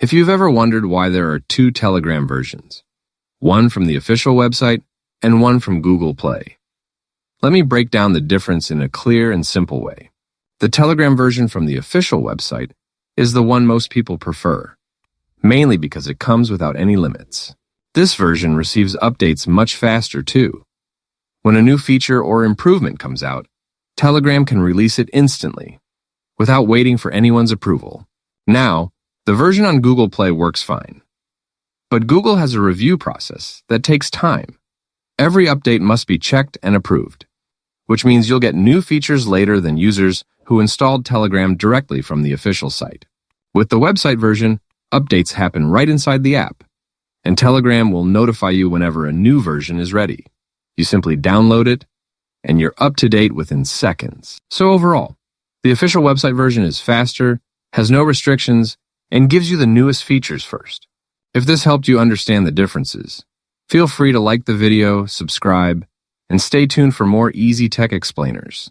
If you've ever wondered why there are two Telegram versions, one from the official website and one from Google Play, let me break down the difference in a clear and simple way. The Telegram version from the official website is the one most people prefer, mainly because it comes without any limits. This version receives updates much faster too. When a new feature or improvement comes out, Telegram can release it instantly, without waiting for anyone's approval. Now, the version on Google Play works fine. But Google has a review process that takes time. Every update must be checked and approved, which means you'll get new features later than users who installed Telegram directly from the official site. With the website version, updates happen right inside the app, and Telegram will notify you whenever a new version is ready. You simply download it, and you're up to date within seconds. So overall, the official website version is faster, has no restrictions, and gives you the newest features first. If this helped you understand the differences, feel free to like the video, subscribe, and stay tuned for more easy tech explainers.